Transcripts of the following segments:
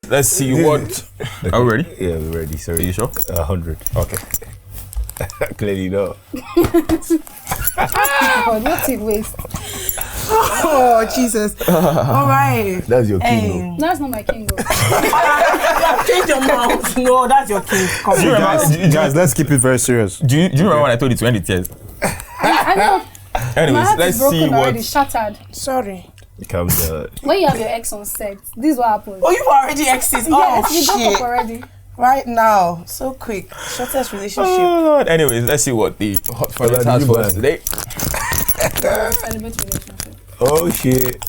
Let's see what. Okay. Are we ready? Yeah, we're ready. Sorry. Are you sure? 100. Okay. Clearly not. God, what a waste. Oh, Jesus. All right. That's your king. That's not my king. Change your mouth. No, that's your king. Come on. Guys, let's keep it very serious. Do you remember when I told you to end it? Yes. I know. Anyways, My heart let's is broken see already, what. shattered. Sorry. Calm down. When you have your ex on set, this is what happens. Oh, you've already exit. Yes, you Oh, broke up shit. already. Right now. So quick. Shortest relationship. Oh, Lord. Anyways, let's see what the hot furnace Well, has you for bad. us today. Celebrate relationship. Oh shit.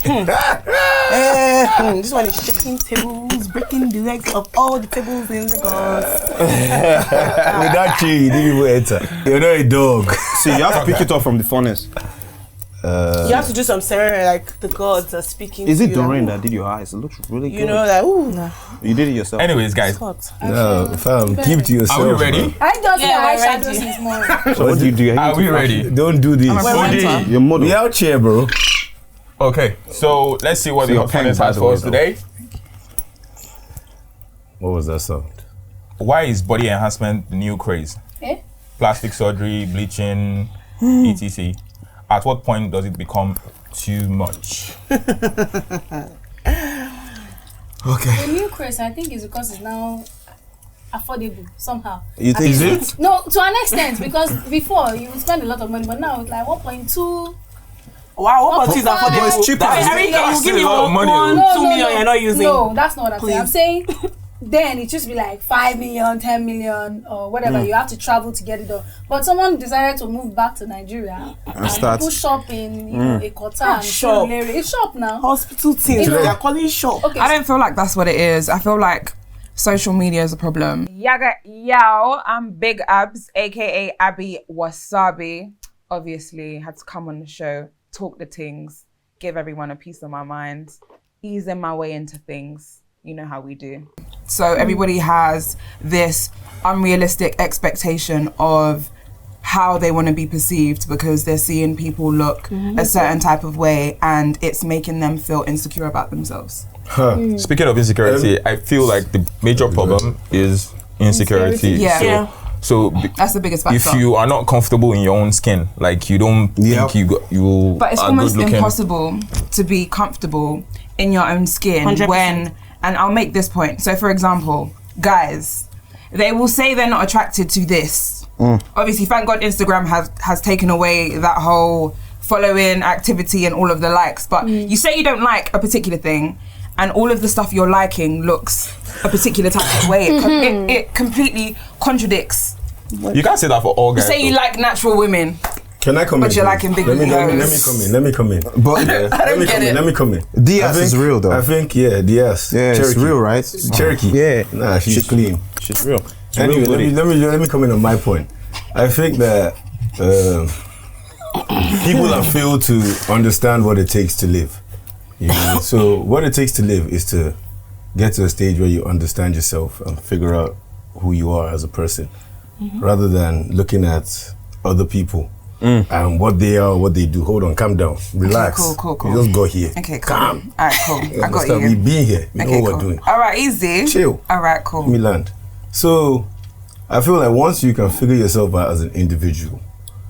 This one is shaking tables, breaking the legs of all the tables in the gods. Without you, you didn't even enter. You're not a dog. See, you have to pick it up from the furnace. You have to do some ceremony like the gods are speaking. Is to it you, Doreen like, that did your eyes? It looks really good. You know, like, ooh, nah. You did it yourself. Anyways, guys, It's hot. No, fam, keep to yourself. are we ready? Man. I don't Yeah, think we're I eyeshadow ready. since morning. So what do you do? Are we ready? Don't do this. OD. Your model. We out here, bro. Okay, so let's see what So the you're hot paying furnace by has the for way, us though. today. What was that sound? Why is body enhancement the new craze? Eh? Plastic surgery, bleaching, etc. At what point does it become too much? Okay. The new craze, I think, is because it's now affordable somehow. You think Is it? No, to an extent, because before you would spend a lot of money, but now it's like 1.2. Wow, what about these But affordable? it's cheaper. That's That's you give me a lot of money. 2 million you're not using. No, that's not what I'm saying. I'm Please. saying then it used to be like 5 million, 10 million, or whatever. You have to travel to get it done. But someone decided to move back to Nigeria and start. push up in a Kota and Shop. Surulere. It's shop now. Hospital things. You know- They're calling shop. Okay, I don't feel like that's what it is. I feel like social media is a problem. Yaga Yao, I'm Big Abs, aka Abby Wasabi. Obviously, had to come on the show, talk the things, give everyone a piece of my mind, easing my way into things. You know how we do. So everybody has this unrealistic expectation of how they want to be perceived because they're seeing people look a certain type of way and it's making them feel insecure about themselves. Speaking of insecurity, I feel like the major problem is insecurity. Yeah. Yeah. So That's the biggest factor. if you are not comfortable in your own skin, like you don't think you But it's are almost good looking. impossible to be comfortable in your own skin 100%. when, and I'll make this point. So for example, guys, they will say they're not attracted to this. Obviously, thank God Instagram has taken away that whole following activity and all of the likes. But you say you don't like a particular thing and all of the stuff you're liking looks a particular type of way. It completely contradicts. You can't say that for all guys. Say you though. like natural women. Can I come But in? you're please? liking big let me videos. come in. But Let me come in. Diaz is real though. I think, yeah, Diaz. Yeah, it's Cherokee. real, right? Cherokee. Yeah. Nah, she's clean. She's real. Anyway, let me come in on my point. I think that people have failed to understand what it takes to live. You know? So what it takes to live is to get to a stage where you understand yourself and figure out who you are as a person, rather than looking at other people and what they are, what they do. Hold on, calm down, relax. Cool. You just got here. Okay, cool. Calm. All right, cool. I got Understand? We you. been here. We know Okay, what cool. we're doing. All right, easy. Chill. All right, cool. Let me land. So I feel like once you can figure yourself out as an individual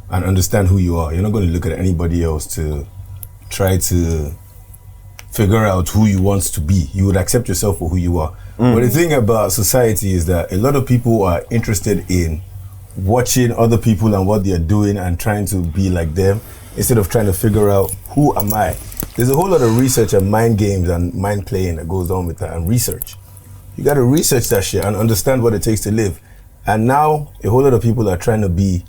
and understand who you are, you're not going to look at anybody else to try to figure out who you want to be. You would accept yourself for who you are. But the thing about society is that a lot of people are interested in watching other people and what they're doing and trying to be like them instead of trying to figure out who am I. There's a whole lot of research and mind games and mind playing that goes on with that, and research. You got to research that shit and understand what it takes to live. And now a whole lot of people are trying to be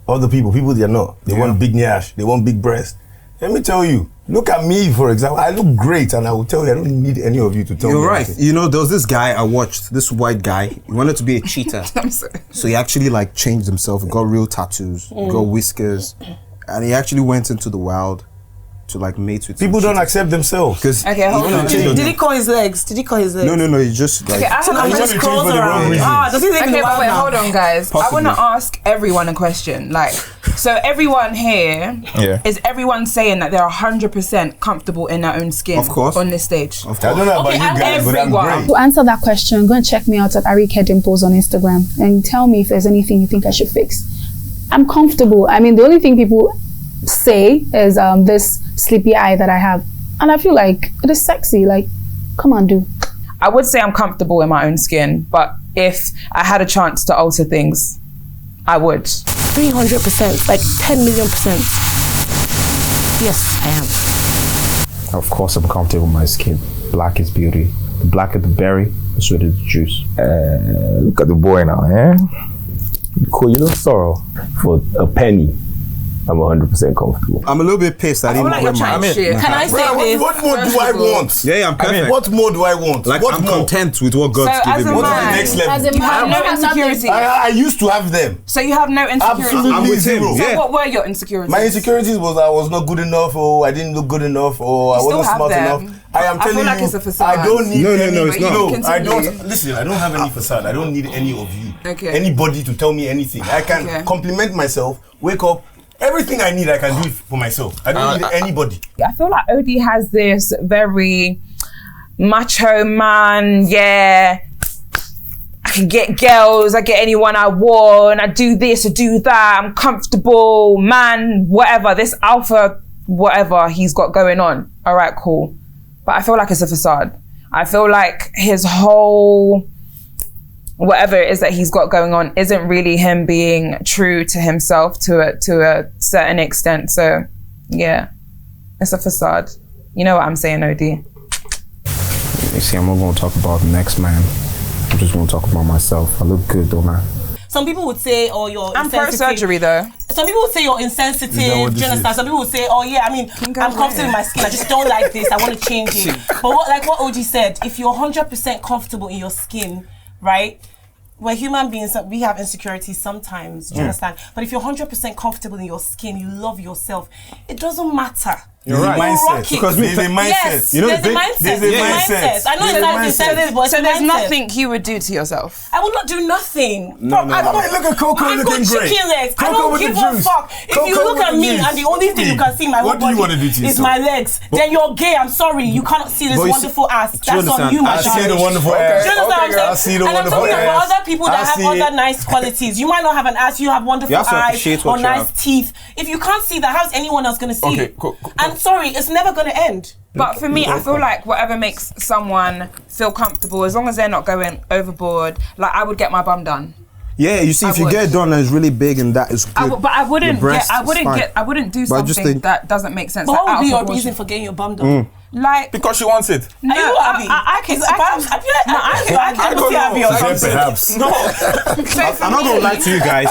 other people they're not. They want big nyash, they want big breasts. Let me tell you, look at me, for example. I look great, and I will tell you, I don't need any of you to tell me. You're right. anything. You know, there was this guy I watched, this white guy. He wanted to be a cheater. I'm sorry. So he actually like changed himself, got real tattoos, got whiskers, and he actually went into the wild to like mate with People don't accept themselves. because Okay, hold on. Did he call his legs? No, he just like Okay, I So now have he a just change crawls for the wrong around. reasons. Does he live in Okay, the but wild wait, now? hold on, guys. I want to ask everyone a question. Like, So everyone here, Yeah. is everyone saying that they're 100% comfortable in their own skin? Of course. On this stage. I don't know about you guys, but I'm everyone. great. To answer that question, go and check me out at Arike Dimples on Instagram and tell me if there's anything you think I should fix. I'm comfortable. I mean, the only thing people say is this sleepy eye that I have. And I feel like it is sexy. Like, come on, dude. I would say I'm comfortable in my own skin, but if I had a chance to alter things, I would. 300%, like 10 million %. Yes, I am. Of course, I'm comfortable with my skin. Black is beauty. The blacker the berry, the sweeter the juice. Look at the boy now, eh? Cool, you look sorrow. For a penny, I'm 100% comfortable. I'm a little bit pissed. I didn't like wear you're trying my. shit. Can I say this? What more do I want? Yeah, I'm perfect. What more do I want? Like, what I'm more? content with what God's So as given a me. What is the man- next level? As a You have man, no insecurities. I used to have them. So you have no insecurities. Absolutely I'm with him, zero. So yeah. what were your insecurities? My insecurities was I was not good enough, or I didn't look good enough, or I still wasn't have smart them. enough. I am I feel telling like you, it's a facade. I don't need No, any. it's not. No, I Continue. don't. Listen, I don't have any facade. I don't need any of you. Okay. Anybody to tell me anything. I can Okay. compliment myself. Wake up. Everything I need, I can do it for myself. I don't need anybody. I feel like OD has this very macho man, yeah. I can get girls, I get anyone I want, I do this, I do that, I'm comfortable, man, whatever, this alpha, whatever he's got going on. All right, cool. But I feel like it's a facade. I feel like his whole, whatever it is that he's got going on isn't really him being true to himself to a certain extent. So yeah, it's a facade. You know what I'm saying, OD? You see, I'm not going to talk about the next man. I'm just going to talk about myself. I look good, don't I? Some people would say, oh, you're I'm insensitive. pro-surgery though. Some people would say you're insensitive. Do Is that you what this understand? is? Some people would say, oh yeah, I mean, go I'm comfortable away. in my skin. I just don't like this. I want to change it. But like what OG said, if you're 100% comfortable in your skin, right? We're human beings, we have insecurities sometimes, do you understand? But if you're 100% comfortable in your skin, you love yourself, it doesn't matter. There's a Rock mindset. it. Because there's a mindset. Yes, You know, there's a there's mindset. a There's a mindset. mindset. I know There's it's a not mindset. insensitive, but it's So a there's mindset. nothing you would do to yourself. I will not do nothing. No, no, no. Look at Coco I've looking got great. chicken legs. I Coco don't with the give a juice. fuck. If Coco you look with at the me juice. and the only thing you can see in my whole What do you body want to do to is yourself? my legs, then you're gay. I'm sorry. You cannot see this But you see- wonderful ass. do you That's on understand? you, my I see the child. wonderful Do ass. you understand what I'm saying? I see the And I'm wonderful talking about ass. other people that I have see other it. nice qualities. You might not have an ass, you have wonderful You have to eyes appreciate or what you nice have. teeth. If you can't see that, how's anyone else going to see Okay, it? cool. And sorry, it's never going to end. But for me, I feel like whatever makes someone feel comfortable, as long as they're not going overboard, like I would get my bum done. Yeah, you see, I if you would. get it done and it's really big and that is good. But I wouldn't Your breast I is wouldn't fine. get, I wouldn't do But I just something think- that doesn't make sense. But like, what would out be of your proportion. reason for getting your bum done? Like, Because she wants it. no, Are you Abby? I can, I feel like I don't see Abby know. or Yeah, something. perhaps. No. I'm not gonna lie to you guys.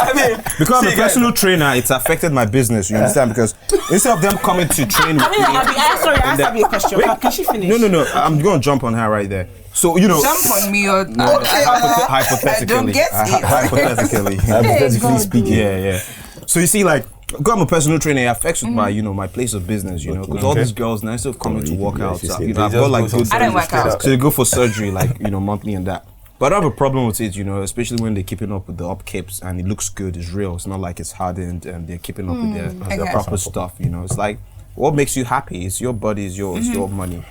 Because I'm a see, personal trainer, it's affected my business. You understand? Because instead of them coming to train, I mean, Abby, sorry, I asked Abby a question. Can she finish? no, I'm gonna jump on her right there. So you know, jump on me or hypothetically, don't get it. hypothetically, Hypothetically speaking. yeah. So you see, like, I'm a personal trainer. It affects with my, my place of business. Because all these girls now instead of coming to work out, I've got like good. I don't work out. So they go for surgery, like monthly and that. But I have a problem with it, especially when they're keeping up with the upkeeps and it looks good, it's real. It's not like it's hardened and they're keeping up with their Okay. proper stuff. It's like, what makes you happy? It's your body, it's your money.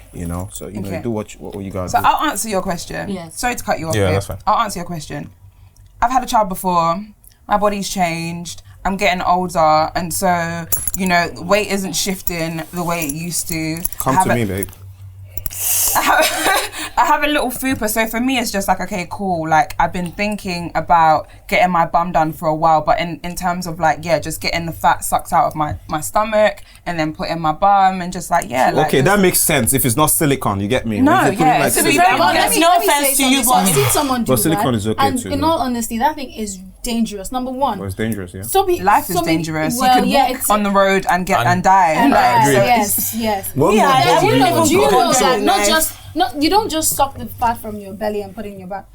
So Okay. do what you guys So do. I'll answer your question. Yes. Sorry to cut you off. Yeah, babe. that's fine. I'll answer your question. I've had a child before. My body's changed. I'm getting older, and so weight isn't shifting the way it used to. Come to me, babe. I have a little fupa, so for me it's just like, okay, cool. Like, I've been thinking about getting my bum done for a while, but in terms of like, just getting the fat sucked out of my stomach and then putting my bum and just like, like, Okay, that makes sense. If it's not silicone, you get me. No, If you're putting, yeah, like, to be silicone- very Well, honest, no let me offense say to you, something. So I've but- seen someone do But silicone that, is okay and too, in though. all honesty, that thing is dangerous. Number one. Well, it's dangerous, yeah. life is dangerous. Well, you could yeah, walk it's on the road and get and die. and Like, so yes. What Yeah, more I do you wouldn't want? Do you know Control that life. you don't just suck the fat from your belly and put it in your back.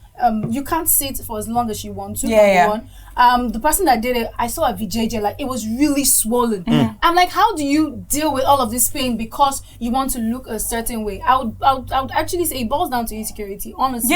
You can't sit for as long as you want to. Yeah, number one. The person that did it, I saw a VJJ, like it was really swollen. I'm like, how do you deal with all of this pain because you want to look a certain way? I would actually say it boils down to insecurity, honestly.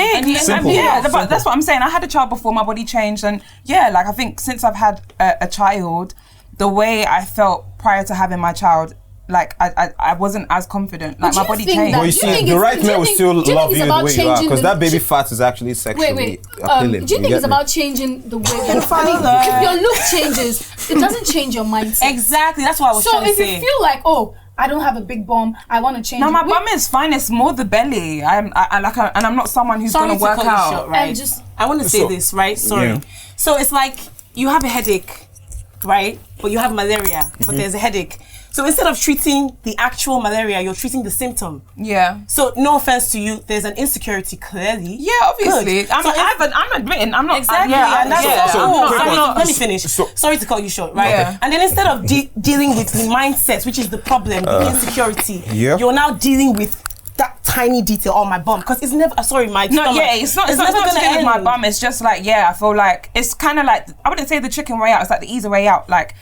But that's what I'm saying. I had a child before, my body changed, and like I think since I've had a child, the way I felt prior to having my child, like I wasn't as confident. Like my body changed. But you see, the right man will still love you the way you are, because that baby fat is actually sexually appealing. Do you think it's about changing the way if your look changes, it doesn't change your mindset? Exactly, that's what I was trying to say. So if you feel like, oh, I don't have a big bum, I want to change. No, my bum is fine. It's more the belly. And I'm not someone who's going to work out. Short, right? I want to say this, right? Sorry. Yeah. So it's like you have a headache, right? But you have malaria, but there's a headache. So instead of treating the actual malaria, you're treating the symptom. Yeah. So no offense to you, there's an insecurity clearly. Yeah, obviously. I'm admitting. I'm not. Exactly. Let me finish. Sorry to cut you short, right? Yeah. And then instead of dealing with the mindset, which is the problem, the insecurity, you're now dealing with that tiny detail on my bum, because it's never. Sorry, my stomach. It's not going to do with my bum. It's just like, I feel like it's kind of like, I wouldn't say the chicken way out. It's like the easy way out. Like,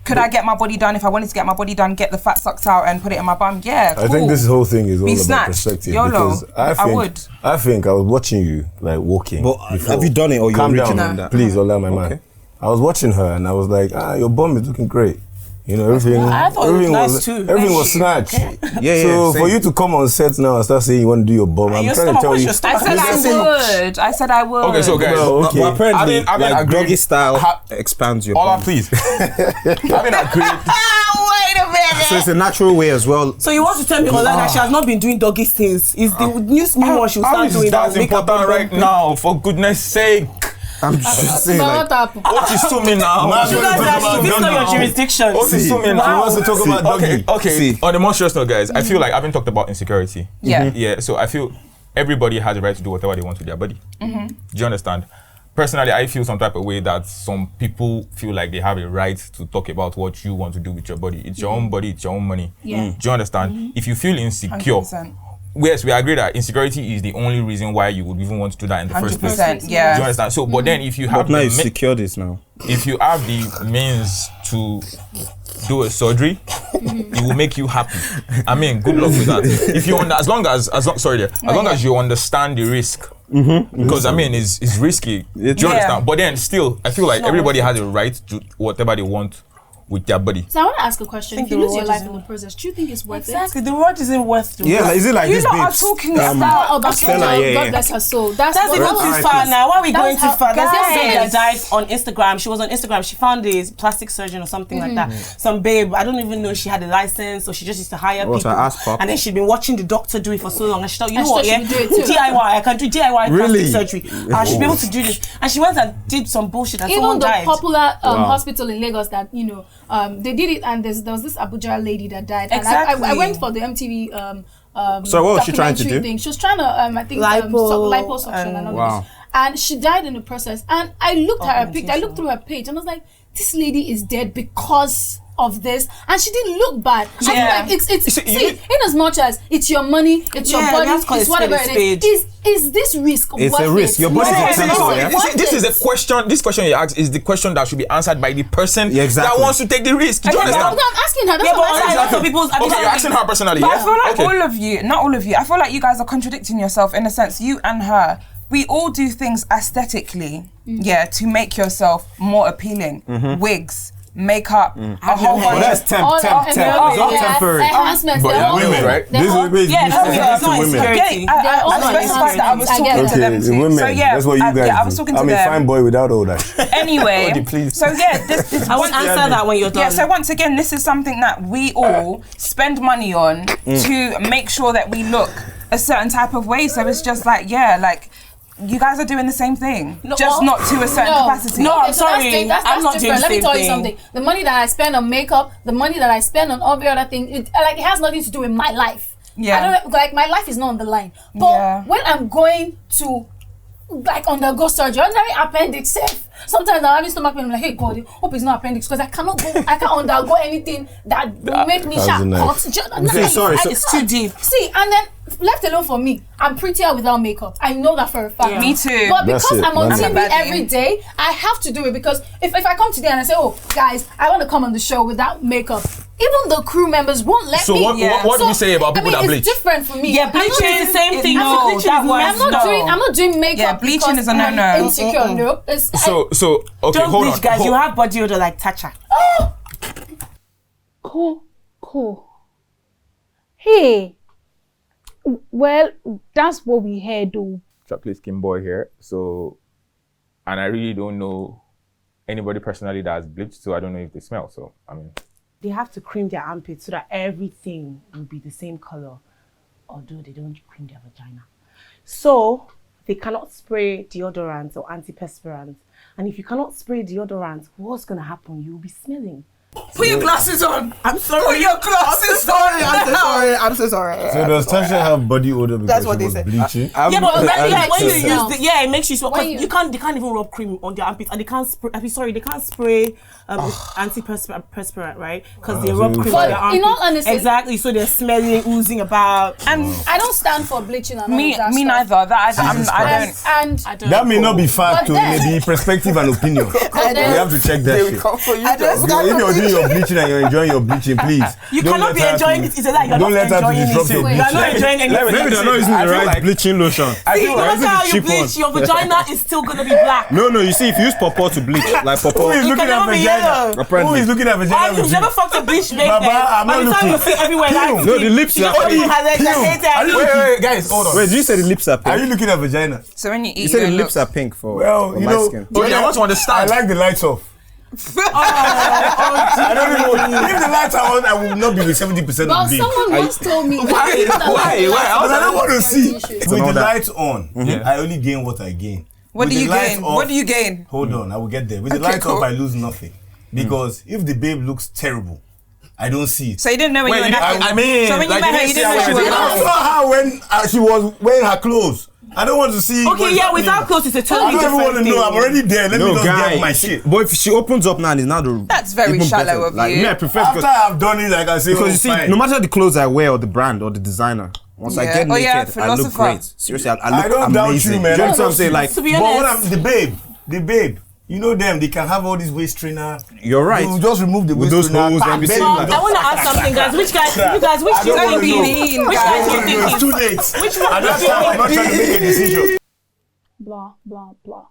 could I get my body done? If I wanted to get my body done, get the fat sucked out and put it in my bum, cool. I think this whole thing is all about snatched. perspective. YOLO. Because I think I was watching you like walking. But have you done it or you're original on that? Please, allow my man. I was watching her and I was like, your bum is looking great. You know, everything. I thought it was nice too. Everything was snatched. So for you to come on set now and start saying you want to do your bum, I'm trying to tell you. I said I would. Okay, so guys, but apparently, like doggy style expands your bum. Please. Having agreed. Wait a minute. So it's a natural way as well. So you want to tell me that she has not been doing doggy things? Is the new one she'll start doing that? That's important right now, for goodness sake. I'm just saying, like, what is to me now? You guys, this is not your jurisdiction. What is to me now? He wants to talk about doggy. Okay. On the more serious note, guys, I feel like I've been talked about insecurity. Yeah. So I feel everybody has the right to do whatever they want with their body. Do you understand? Personally, I feel some type of way that some people feel like they have a right to talk about what you want to do with your body. It's your own body, it's your own money. Do you understand? If you feel insecure, 100%. Yes, we agree that insecurity is the only reason why you would even want to do that in the first place. 100%, yeah. Do you understand? So, but then if you have now you've secured this now. If you have the means to do a surgery, it will make you happy. I mean, good luck with that. If you as long as you understand the risk, because I mean, it's risky. Do you understand? But then still, I feel like everybody has a right to whatever they want with their body. So I want to ask a question. If you lose your life in the process, do you think it's worth it? Exactly, the reward isn't worth it. Yeah, is it like this, babes? You lot are talking about God bless her soul. That's going too far now. Why are we going too far? There's this babe that died on Instagram. She was on Instagram. She found a plastic surgeon or something like that. Some babe, I don't even know she had a license or she just used to hire people. And then she'd been watching the doctor do it for so long. And she thought, you know what, DIY, I can do DIY plastic surgery. I should be able to do this. And she went and did some bullshit and someone died. Even the popular hospital in Lagos that, you know, they did it, and there was this Abuja lady that died. Exactly. And I went for the MTV so what was she trying to do? Thing. She was trying to I think liposuction and all this. And she died in the process. And I looked at her picture, I looked through her page and I was like, this lady is dead because of this, and she didn't look bad. I feel like it's in as much as it's your money, it's your body, it's whatever it is this risk it's worth a risk. It? Your body's essential. This is a question. This question you ask is the question that should be answered by the person that wants to take the risk. Do you understand? I'm asking her. That's what I'm asking. Okay, you're asking her personally. But I feel like all of you, not all of you, I feel like you guys are contradicting yourself in a sense. You and her, we all do things aesthetically, to make yourself more appealing. Wigs, makeup, a whole bunch of that's temporary. Enhancements. But women, right? This is women. I specified that I was talking to them too. Women. So That's what you guys do. I was talking to them. I'm a fine boy without all that. Anyway, please. So this I want to answer that when you're done. Yeah, so once again, this is something that we all spend money on to make sure that we look a certain type of way. So it's just like, you guys are doing the same thing, not to a certain capacity. No, I'm sorry. That's I'm not different. Let me tell you something. The money that I spend on makeup, the money that I spend on all the other things, it has nothing to do with my life. I don't my life is not on the line. But when I'm going to undergo surgery, ordinary appendix sometimes I'm having stomach pain. I'm like, hey God, hope it's not appendix, because I can't undergo anything that will make me sharp. It's too deep. See, and then left alone for me, I'm prettier without makeup. I know that for a fact. Me too. But because I'm on TV every day, I have to do it, because if I come today and I say, oh guys, I want to come on the show without makeup, Even the crew members won't let So me. what do we say about people that bleach? It's different for me. Yeah, bleaching is the same thing. No, Bleaching that is was- I'm not doing makeup. Yeah, bleaching because is a no-no. I'm insecure. No. So okay, Don't hold bleach, on. guys. You have body odor like Tacha. Cool. Hey. Well, that's what we heard though. Chocolate skin boy here. So, and I really don't know anybody personally that has bleached, so I don't know if they smell. So I mean, They have to cream their armpits so that everything will be the same color, although they don't cream their vagina. So they cannot spray deodorants or antiperspirants. And if you cannot spray deodorants, what's gonna happen? You will be smelling. Put your glasses on. I'm sorry. Put your glasses on. I'm so sorry. So does Tasha have body odor because That's what she they was said. bleaching? Yeah, but when you smell. use it makes you smell. When 'Cause you- they can't even rub cream on their armpits, and they can't spray. They can't spray antiperspirant, right? Because they rub cream on But their armpits. in all honesty- exactly. So they're smelling, oozing about. And I don't stand for bleaching and all me of that neither. stuff. That I don't. And That may not be fact, But or then- maybe perspective and opinion. We have to check that shit. If you're doing your bleaching and you're enjoying your bleaching, please. You don't cannot let be her enjoying to- it. It's like you're don't not let her to enjoying disrupt it. your You are not bleaching. enjoying anything. Maybe they're not using the right bleaching lotion. See, no They're matter using how the you cheap bleach, one. your vagina is still gonna be black. No, you see, if you use pawpaw to bleach, like Who pawpaw, is You looking can at never be vagina? yellow. Who apparently. is looking at vagina And with you've you? never fucked a bleach babe. Baba, I'm By not the time you looking. see everywhere, that's No, the lips are Only pink. has Are you wait, guys, hold on. Wait, did you say the lips are Are you pink? looking at vagina? So when you eat, You said the don't lips look. are pink for, Well, for you my know. skin. Okay, I want to I understand. like the lights off. I don't know. If the lights are on, I will not be with 70% well, of the beam. someone once told me that Why? But I don't want to see. With all the that. lights on, I only gain what I gain. What With do the you lights gain? off- What do you gain? Hold on, I will get there. With the Okay, lights cool. off, I lose nothing. Because if the babe looks terrible, I don't see it. So you didn't know when you were napping. I mean, So when you like, met her, didn't you see didn't know how she it was was. I saw her when she was wearing her clothes. I don't want to see. Okay, what's yeah, happening. without clothes, it's a I totally don't even different want to know. I'm thing. already there. Let me No, just get my guy. shit. But if she opens up now, and it's now the. That's very even shallow better. of Like, you. me, I prefer After I've done it, like I say, because you see, fine. no matter the clothes I wear or the brand or the designer, once I Yeah. get Oh, yeah, naked, I look philosopher. great. Seriously, I look I don't doubt amazing. you, man. Do you know I what I'm don't saying? see- Like, To be But what honest, the babe, you know them, they can have all these waist trainer. you're right. You just remove the With waist those trainer. holes bam, and be bam, saying you like- just- I want to ask something, guys. Which I don't do you wanna think? know. mean, Which guys? guys do you think? It's too late. Which one? At that time, I'm not trying to make a decision. blah blah blah.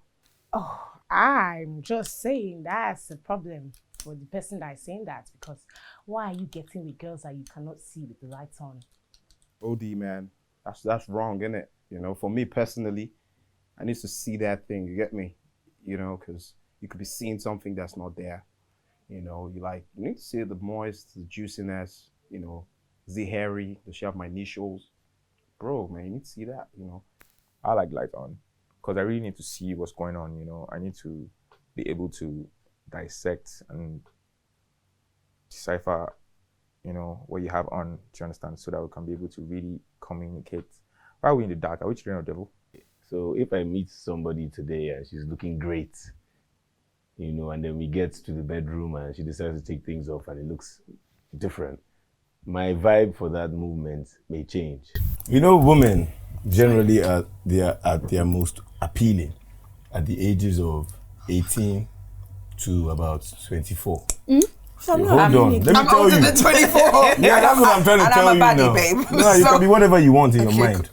I'm just saying that's a problem for the person that is saying that, because why are you getting with girls that you cannot see with the lights on? OD, man, that's wrong, isn't it? You know, for me personally, I need to see that thing. You get me? You know, because you could be seeing something that's not there. You know, you need to see the moist, the juiciness. You know, is it hairy? Does she have my initials? Bro, man, you need to see that. You know, I like light on because I really need to see what's going on. You know, I need to be able to dissect and decipher, you know, what you have on. Do you understand? So that we can be able to really communicate. Why are we in the dark? Are we children of the devil? So if I meet somebody today and she's looking great, you know, and then we get to the bedroom and she decides to take things off and it looks different, my vibe for that movement may change. You know, women generally are at their most appealing at the ages of 18 to about 24. Hold on, let me I'm tell older you. than 24. Yeah, that's what I'm trying to And tell I'm you a baddie, now. babe. No, you So- can be whatever you want in your mind.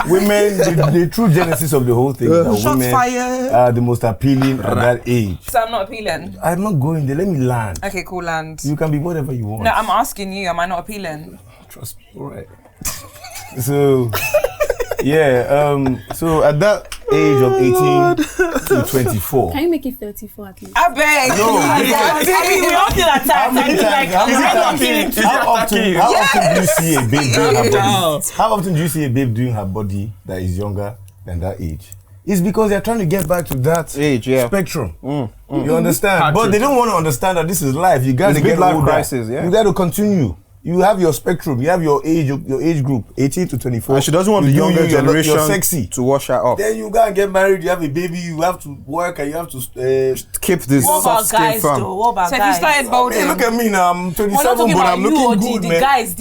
Women, the true genesis of the whole thing is that Shots women fired. are the most appealing at that age. So I'm not appealing. I'm not going there. Let me land. Okay, cool, land. You can be whatever you want. No, I'm asking you, am I not appealing? Trust me. All right. So, yeah. So at that age of 18 to 24. Can you make it 34 at least? I beg. No, We all feel attacked. How many times? How often do you see a babe doing her body? How often do you see a babe doing her body that is younger than that age? It's because they're trying to get back to that age, yeah. spectrum. You understand? Hard But truth. they don't want to understand that this is life. You got to It's get midlife older. crisis, yeah. You got to continue. You have your spectrum. You have your age group, 18 to 24. And she doesn't want You the do younger you, you're generation sexy. to wash her up. Then you gotta get married. You have a baby. You have to work, and you have to. Keep this What soft about skin guys firm. though? What about So if you guys? started Hey, balding, look at me now. I'm We're 27, not talking but about I'm you looking or good, the man. guys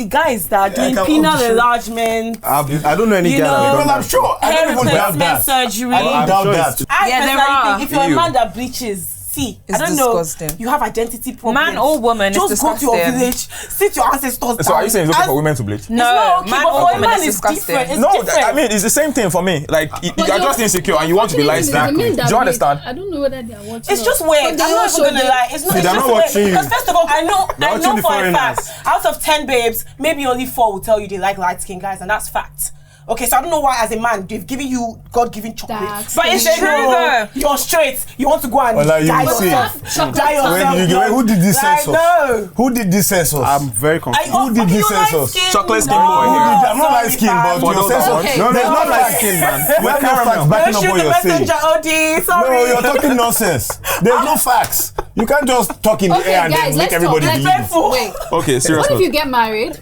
that are doing can penile hold the shit. enlargement, I don't know any You guy know, that Well, done I'm that. sure. I hair don't even doubt replacement that. surgery. I don't doubt sure that. I Yeah, there personally are. think if you're a Ew. man that bleaches See, It's I don't disgusting. know. You have identity problems. Man or woman, just it's go to your disgusting. village, sit your ancestors down. So are you saying it's okay for women to bleach? No, It's not okay, man but or for a woman man is it's disgusting. different. It's No, different. I mean it's the same thing for me. Like you're But just insecure and you want to be light skinned. Do you understand? I don't know whether they are watching. It's just weird. I'm not even gonna lie. It's not. It's they're just not weird. watching you. Because first of all, I know watching the for a foreigners. fact, out of 10 babes, maybe only 4 will tell you they like light skinned guys, and that's fact. Okay, so I don't know why, as a man, they've given you God-given chocolate. But it's They true know though. You're straight. You want to go and Well, you die will see. yourself. Die yourself. Who did this Like, census? no. Who did this census? I'm very confused. Who did this census? Chocolate skin No. boy Who here. did that? I'm not Sorry, light skin, fam. but For your those census. that want. No, there's I'm no not light light skin, skin, man. man. We have no facts backing Don't up shoot what the you're saying. messenger, OD. Sorry. No, you're talking nonsense. There's no facts. You can't just talk in the Okay, air and guys, then make let's everybody talk. believe. Respectful. Wait. Okay, serious. What if you get married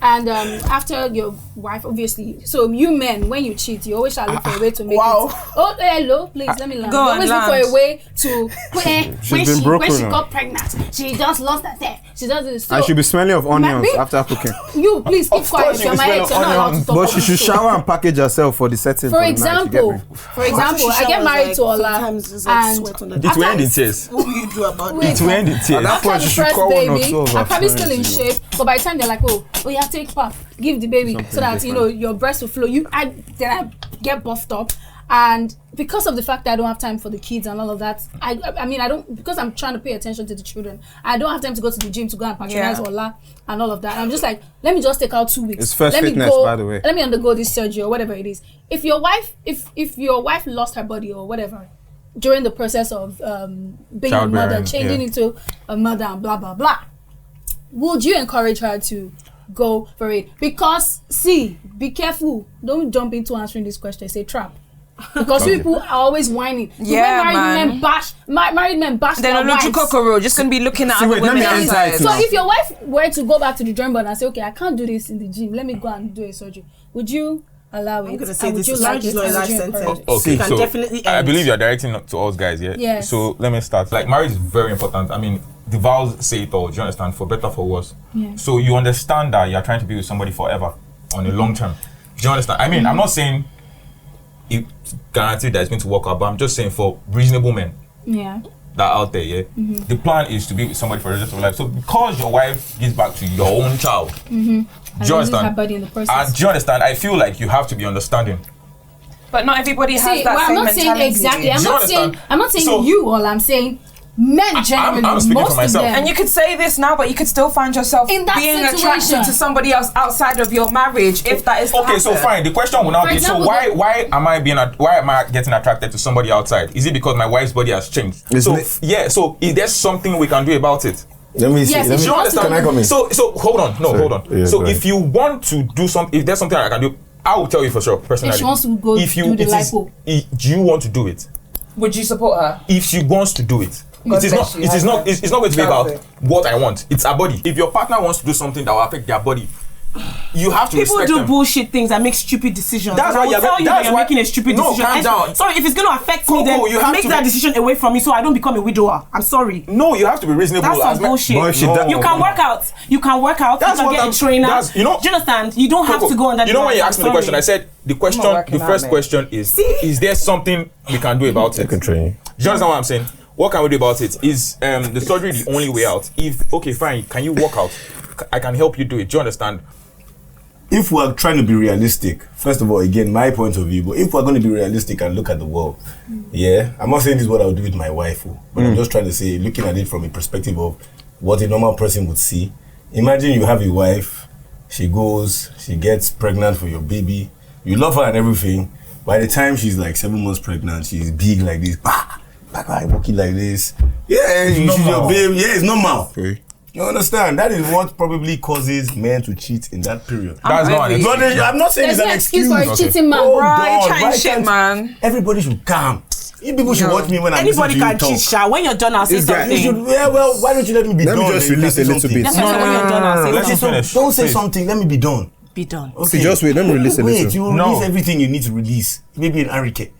and after your wife, obviously, so you men, when you cheat, you always try to look for a way to make Wow. it. Oh, hello, please let me land. Go You on, always look for land. a way to been broken when she now. got pregnant, she just lost herself. She does this. So I should be smelling of onions Maybe- after cooking. you please keep quiet. you You're will my smell ex. You're not allowed to talk. But she about should this. shower and package herself for the setting. For the night, you get example, me? I get married to Ola, Sometimes it's like and sweat on the It will end in tears. What will you do about Wait, it? It will end in tears. At that after point, the you should first call one or baby, two of I'm our probably still in friends, shape. But by the time they're like, oh yeah, take puff, give the baby, so that you know your breast will flow. Then I get buffed up, and because of the fact that I don't have time for the kids and all of that, I mean I don't, because I'm trying to pay attention to the children. I don't have time to go to the gym to go and patronize Yeah. Ola and all of that. I'm just like, let me just take out 2 weeks. It's first let fitness, me go, by the way. Let me undergo this surgery or whatever it is. If your wife, if your wife lost her body or whatever during the process of being a mother, Childbearing, changing yeah. into a mother and blah blah blah, would you encourage her to go for it? Because see, be careful, don't jump into answering this question. It's a trap. Because people are always whining. So Yeah, when man. married men bash Then their a little wives. cockroach just gonna be looking at See, other wait, let women me answer outside. it So now. if your wife were to go back to the drawing board and say, okay, I can't do this in the gym, let me go and do a surgery, would you allow it? I'm gonna say And would this you is like it? not a And life would you encourage sentence. it? Okay, You can so definitely I end. believe you're directing to us guys, yeah? Yes. So let me start. Like marriage is very important. I mean, the vows say it all, do you understand? For better, for worse. Yeah. So you understand that you're trying to be with somebody forever on the long term. Do you understand? I mean, I'm not saying it's guaranteed that it's going to work out, but I'm just saying for reasonable men Yeah. that are out there, yeah, the plan is to be with somebody for the rest of your life. So because your wife gives back to your own child, do you loses understand? her body in the process. And do you understand? I feel like you have to be understanding. But not everybody has See, that well, same I'm not saying mentality. exactly. Do you understand? I'm not saying So- you all. I'm saying men generally. I'm speaking for most myself. of them. And you could say this now, but you could still find yourself In that being situation. attracted to somebody else outside of your marriage, if that is to Okay, so happen. fine. The question will now For be: example, so why am I getting attracted to somebody outside? Is it because my wife's body has changed? Isn't So it? yeah. So is there something we can do about it? Let me see. Yes, Let if me, you understand- can I come in? So hold on. No, Sorry. hold on. Yeah, so go ahead. if you want to do something, if there's something I can do, I will tell you for sure personally. If she wants to go if you, do the it is- lipo. do you want to do it? Would you support her? If she wants to do it. God It is bless not. you, It is have not. her. It's not going to be about Childbear. what I want. It's our body. If your partner wants to do something that will affect their body, you have to People respect do them. bullshit things that make stupid decisions. That's And why I will you're- tell you that's that you're why- making a stupid No, decision. calm And down. sorry, if it's going to affect me, Coco, you then have make to that be- decision away from me so I don't become a widower. I'm sorry. No, you have to be reasonable. That's as some men- bullshit. Boy, she No. done- You can work out. You can work out. That's you can what get I'm- a trainer. that's- you know- Do you understand? You don't have Coco, to go on that. you know when you I'm asked me the sorry. question, I said the question. working The out, first man. question is: is there something we can do about it? I can train you. Do you understand what I'm saying? What can we do about it? Is the surgery the only way out? If okay, fine, can you walk out? I can help you do it. Do you understand? If we're trying to be realistic, first of all, again, my point of view, but if we're going to be realistic and look at the world, yeah, I'm not saying this is what I would do with my wife, but I'm just trying to say, looking at it from a perspective of what a normal person would see. Imagine you have a wife, she goes, she gets pregnant for your baby, you love her and everything. By the time she's like 7 months pregnant, she's big like this, walking like this. Yeah, you see your baby, yeah, it's normal. Okay. You understand? That is what probably causes men to cheat in that period. That's not an ready. But excuse. I'm not saying There's it's no an excuse excuse. for a cheating man. Oh, Right, God, chatting why shit, can't- man. Everybody should calm. You people should No. watch me when I'm Anybody listening can to you cheat, talk. Sha. When you're done, I'll say This guy- You should, something. yeah, well, why don't you let me be Let me done? just then you release can a say little something. bit. That's why I said when you're done, I'll say Let him something. finish. Don't say Please. something, let me be done. Be done. Okay. See, just wait, let me release a Wait, little. you will No. release everything you need to release. Maybe an arike.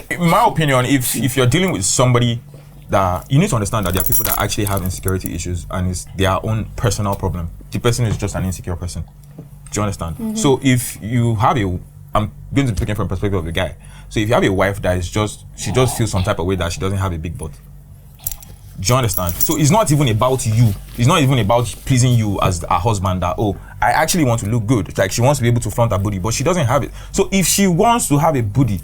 In my opinion, if you're dealing with somebody that you need to understand that there are people that actually have insecurity issues and it's their own personal problem. The person is just an insecure person. Do you understand? So if you have a I'm going to take it from the perspective of the guy. So if you have a wife that is she just feels some type of way that she doesn't have a big butt. Do you understand? So it's not even about you. It's not even about pleasing you as a husband that, oh, I actually want to look good. It's like she wants to be able to flaunt her booty, but she doesn't have it. So if she wants to have a booty,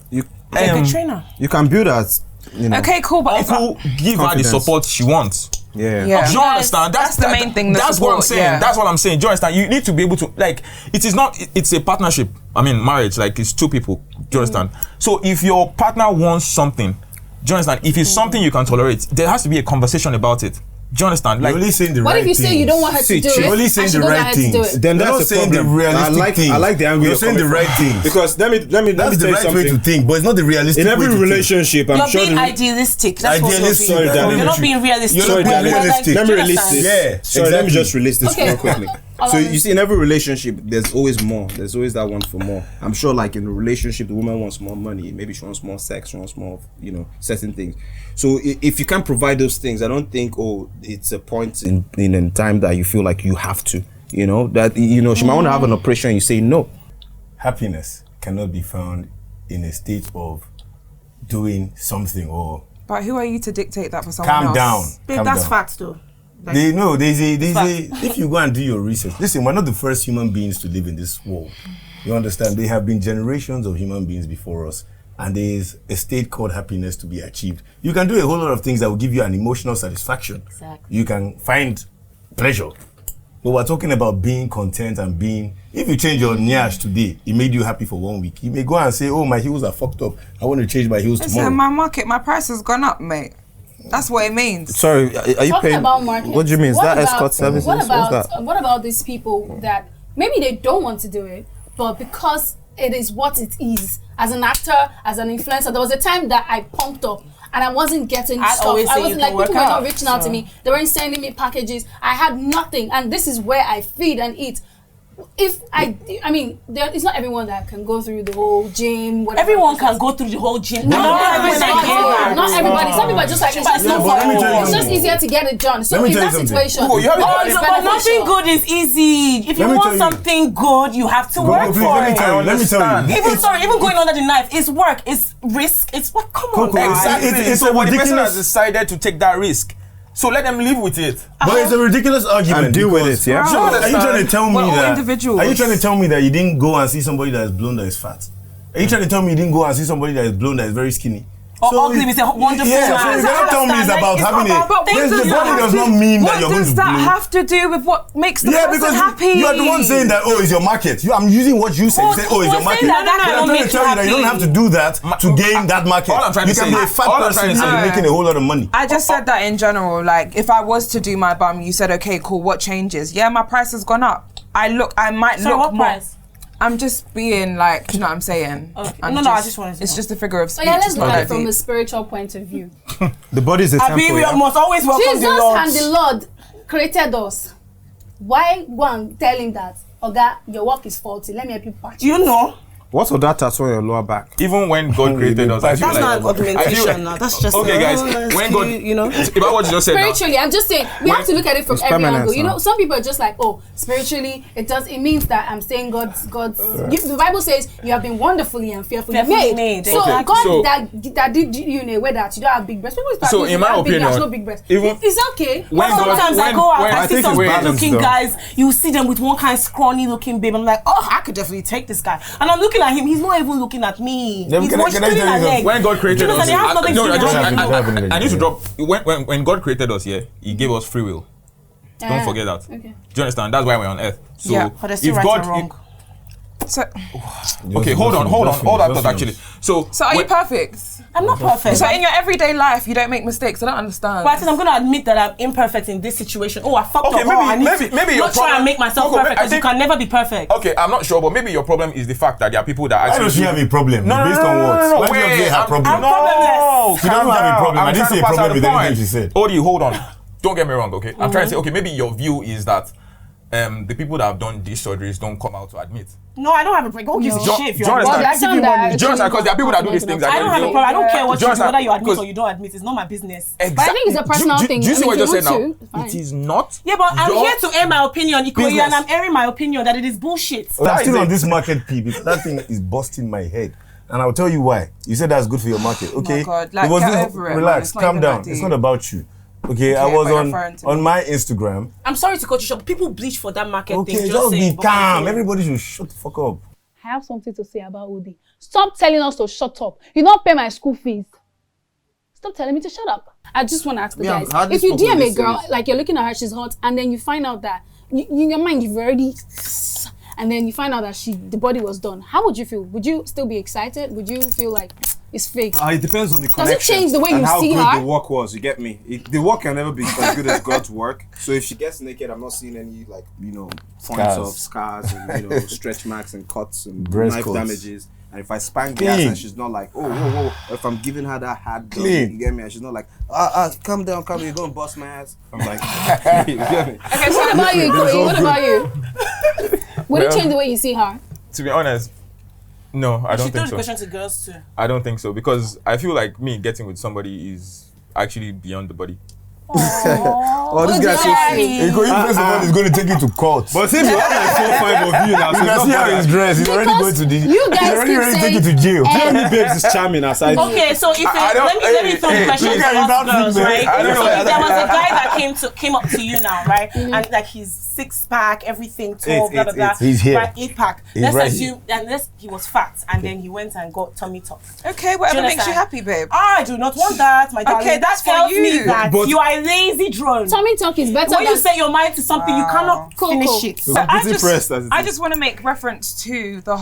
you a trainer. You can build that. You know. Okay, cool, but Uncle give her the support she wants. Yeah. Do you understand? That's the main thing. That's what I'm saying. Yeah. That's what I'm saying. Do you understand? You need to be able to, like, it's a partnership. I mean, marriage, like, it's two people. Do you understand? So if your partner wants something, do you understand? If it's something you can tolerate, there has to be a conversation about it. Do you understand? Like, you're only saying the what right if you things. say you don't want her to do it? You're only saying the right things. Then that's not saying the realistic things. I like the angle you're saying the right things. Because let me that's the right way to think, but it's not the realistic way to think. In every relationship, I'm sure you're being idealistic. That's what Sorry, you're not being realistic. You're not being realistic. Let me release this. Yeah, sorry, let me just release this real quickly. So you see, in every relationship, there's always more. There's always that want for more. I'm sure, like in a relationship, the woman wants more money. Maybe she wants more sex. She wants more, certain things. So if you can't provide those things, I don't think, it's a point in time that you feel like you have to. She might want to have an operation. And you say no. Happiness cannot be found in a state of doing something or. But who are you to dictate that for someone else? Calm down. Babe, that's facts though. Like, they say if you go and do your research, listen, we're not the first human beings to live in this world. You understand? There have been generations of human beings before us, and there is a state called happiness to be achieved. You can do a whole lot of things that will give you an emotional satisfaction. Exactly. You can find pleasure. But we're talking about being content and being, if you change your nyash today, it made you happy for 1 week. You may go and say, oh, my heels are fucked up. I want to change my heels tomorrow. In my price has gone up, mate. That's what it means. Sorry, are you paying? About market, what do you mean? Is that escort services? What about these people that maybe they don't want to do it, but because it is what it is, as an actor, as an influencer, there was a time that I pumped up and I wasn't getting stuff. I wasn't like, people were not reaching out to me. They weren't sending me packages. I had nothing, and this is where I feed and eat. It's not everyone that can go through the whole gym. Everyone can go through the whole gym. Not everybody. Some people are just like, it's just easier to get it done. So in that situation, but nothing good is easy. If you want something good, you have to work for it. Let me tell you. Even going under the knife is work. It's risk. It's what? Come on, exactly. It's so the person has decided to take that risk. So let them live with it. But it's a ridiculous argument. And deal with it, yeah? Are you trying to tell me that? Are you trying to tell me that you didn't go and see somebody that is blown that is fat? Are you trying to tell me you didn't go and see somebody that is blown that is very skinny? Ugly is a wonderful man. So you cannot tell me it's about having it. The body does not mean that you're going to blow. What does that have to do with what makes the person happy? You are the one saying that, it's your market. I'm using what you say. You say, it's your market. I'm trying to tell you that you don't have to do that to gain that market. You can be a fat person and be making a whole lot of money. I just said that in general. Like, if I was to do my bum, you said, okay, cool, what changes? Yeah, my price has gone up. I might look what more. Price? I'm just being like, you know what I'm saying? Okay. I just want to say. It's just a figure of speech. Let's look at it from a spiritual point of view. The body is a temple. We must always welcome Jesus the Lord. and the Lord created us. Why go and tell him that, Oga, your work is faulty? Let me help you patch. You know. What's all that tattoo on your lower back? Even when God created us, that's not augmentation now. That's just okay, guys. When God, about what you just said. Spiritually, I'm just saying we have to look at it from every angle. Some people are just like, spiritually, it means that I'm saying God's. The Bible says you have been wonderfully and fearfully made. So God that did you in a way that you don't have big breasts. People start so in my opinion, no big breasts. It's okay. Sometimes I go out, I see some good-looking guys. You see them with one kind of scrawny-looking babe. I'm like, I could definitely take this guy. And I'm looking at him, he's not even looking at me. He's watching my leg. When God created us, I need to drop. When God created us, He gave us free will. Don't forget that. Okay. Do you understand? That's why we're on earth. So if God, wrong. Okay, hold on, all that thought actually. So are you perfect? I'm not perfect. So in your everyday life, you don't make mistakes. I don't understand. But I'm going to admit that I'm imperfect in this situation. I fucked up. Maybe not try and make myself perfect because you can never be perfect. Okay, I'm not sure, but maybe your problem is the fact that there are people that actually. Why does she have a problem? No, based on what? No, why do you have a problem? I'm problemless. She doesn't have a problem. I didn't see a problem with anything she said. Odi, hold on. Don't get me wrong, okay? I'm trying to say, okay, maybe your view is that the people that have done these surgeries don't come out to admit. No, I don't have a problem. Go give a shit if Do you you admit. understand? that Do you understand? Because there are people that do these things. I don't have a problem. I don't care what Do you you do, whether you understand? admit or you don't admit. It's not my business. But I think it's a personal thing. Do you see I what mean, you if just said you now? want to, fine. It is not. Yeah, but I'm your here to air my opinion, Ikoyi, business. and I'm airing my opinion that it is bullshit. Well, I'm That still is on it. this market, P, because that thing is busting my head. And I'll tell you why. You said that's good for your market. Okay. God, like, It was get this- over it, man. relax, It's not calm even down. that It's deep. not about you. Okay, I Okay, was but you're on referring to on me. my Instagram. I'm sorry to cut you short. People bleach for that market Okay, thing. just saying, be but calm. continue. Everybody should shut the fuck up. I have something to say about Udi. Stop telling us to shut up. You don't pay my school fees. Stop telling me to shut up. I just want to ask the Yeah, guys. how do If you you spoke with DM a this girl, series? like you're looking at her, she's hot, and then you find out that in your mind you've already, and then you find out that the body was done. How would you feel? Would you still be excited? Would you feel like it's fake? It depends on the Does it connection. change the way and you how see good her? the work was. You get me? The work can never be as good as God's work. So if she gets naked, I'm not seeing any points of scars and stretch marks and cuts and Breast knife cuts. damages. And if I spank the ass Clean. and she's not like, oh, whoa, whoa. If I'm giving her that hard dog, Clean. you get me? And she's not like, calm down, you're going to bust my ass. I'm like, you get me? Okay, so what about you, Ikoyi? What about you? Would it Well- change the way you see her? To be honest, no, I You don't should throw think the so. question to girls too. I don't think so because I feel like me getting with somebody is actually beyond the body. Oh, this guy's so Daddy. Ikoyi, first of all, is going to take you to court. But since you have like 4 or 5 of you now, so you can it's see how not he's dressed. He's already going to the. you guys he's already keep ready to take saying- you to jail. bad. Babes is charming aside. Okay, so if I don't- let me throw the hey, question look to at his us outfit, girls, man. right? I don't So know. if there was a guy that came up to you now, right, and like he's 6-pack, everything, tall, blah blah blah, He's here. right, 8-pack. He's Let's right assume, unless he was fat, and then he went and got tummy tucks. Okay, whatever Do you makes you understand? happy, babe. I do not want that, my darling. Okay, that's that tells for you. me that But- you are a lazy drone. Tummy talk is better When than you set your mind to something, you cannot Cool, finish cool. it. So I'm pretty pressed as it I is. just want to make reference to the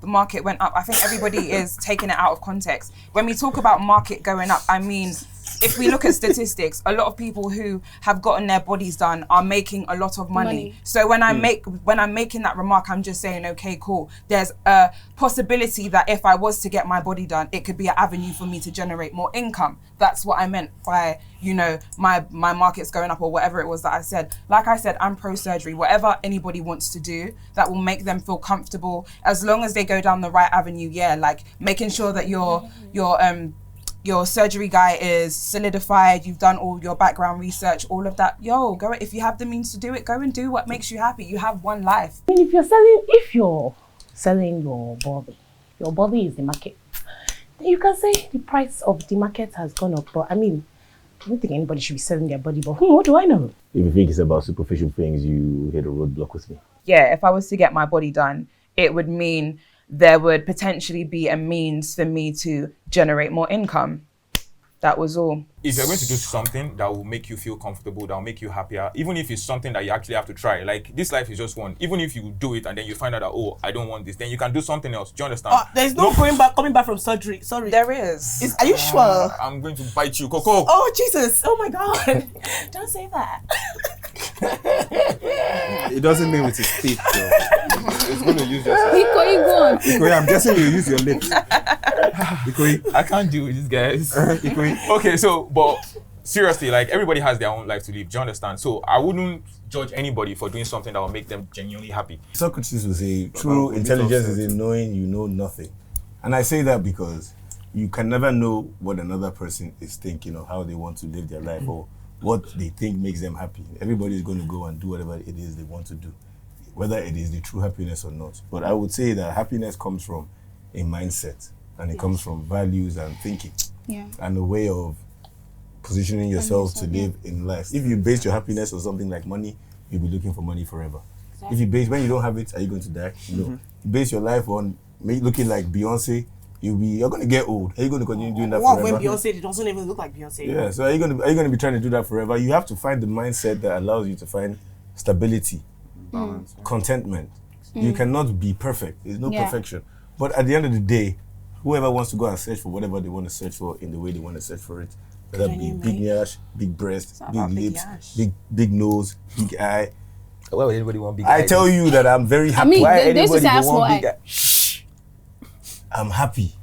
market went up. I think everybody is taking it out of context. When we talk about market going up, I mean, if we look at statistics, a lot of people who have gotten their bodies done are making a lot of money. So when I'm making that remark, I'm just saying, okay, cool. There's a possibility that if I was to get my body done, it could be an avenue for me to generate more income. That's what I meant by, my market's going up or whatever it was that I said. Like I said, I'm pro-surgery. Whatever anybody wants to do that will make them feel comfortable, as long as they go down the right avenue, like making sure that your surgery guy is solidified, you've done all your background research, all of that. Go, if you have the means to do it, go and do what makes you happy. You have one life. I mean, if you're selling your body is the market, then you can say the price of the market has gone up. But I mean, I don't think anybody should be selling their body, but what do I know? If you think it's about superficial things, you hit a roadblock with me. Yeah, if I was to get my body done, it would mean there would potentially be a means for me to generate more income. That was all. If you're going to do something that will make you feel comfortable, that will make you happier, even if it's something that you actually have to try, like this life is just one. Even if you do it and then you find out that, oh, I don't want this, then you can do something else. Do you understand? There's no coming back from surgery. Sorry. There is. Are you sure? I'm going to bite you, Coco. Oh Jesus! Oh my God! Don't say that. It doesn't mean with his teeth, though. It's going to use your Ikoyi, go on. Ikoyi, I'm guessing you use your lips. Ikoyi. I can't deal with these guys. Ikoyi. Okay, so, but seriously, like everybody has their own life to live. Do you understand? So I wouldn't judge anybody for doing something that will make them genuinely happy. Socrates would say, true intelligence is in knowing you know nothing. And I say that because you can never know what another person is thinking or how they want to live their life or what they think makes them happy. Everybody is going to go and do whatever it is they want to do, whether it is the true happiness or not. But I would say that happiness comes from a mindset and it comes from values and thinking and a way of positioning yourself to live in life. If you base your happiness on something like money, you'll be looking for money forever. If you base, when you don't have it, are you going to die? No. You base your life on looking like Beyonce, you're going to get old. Are you going to continue doing that forever? When Beyonce, it doesn't even look like Beyonce. Yeah, so are you going to be trying to do that forever? You have to find the mindset that allows you to find stability, contentment. You cannot be perfect. There's no perfection. But at the end of the day, whoever wants to go and search for whatever they want to search for in the way they want to search for it, whether it be big nyash, big breast, big lips, big nose, big eye. Why would anybody want big I tell you that I'm very happy. I mean, they used to say I have small eye. I'm happy.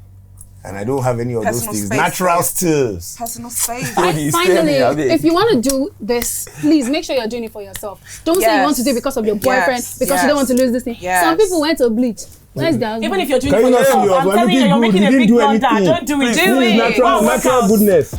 and I don't have any of those Personal things. space, Natural babe. stills. Personal space. Please tell Finally, me, I mean. if you want to do this, please make sure you're doing it for yourself. Don't say you want to do it because of your boyfriend, because you don't want to lose this thing. Yes. Some people went to bleach. Where's the Even if you're doing Can it you for not see yourself, yours? I'm We're telling you, looking you're good. making We a didn't big do blunder. anything. Don't do it. Do it. Natural goodness.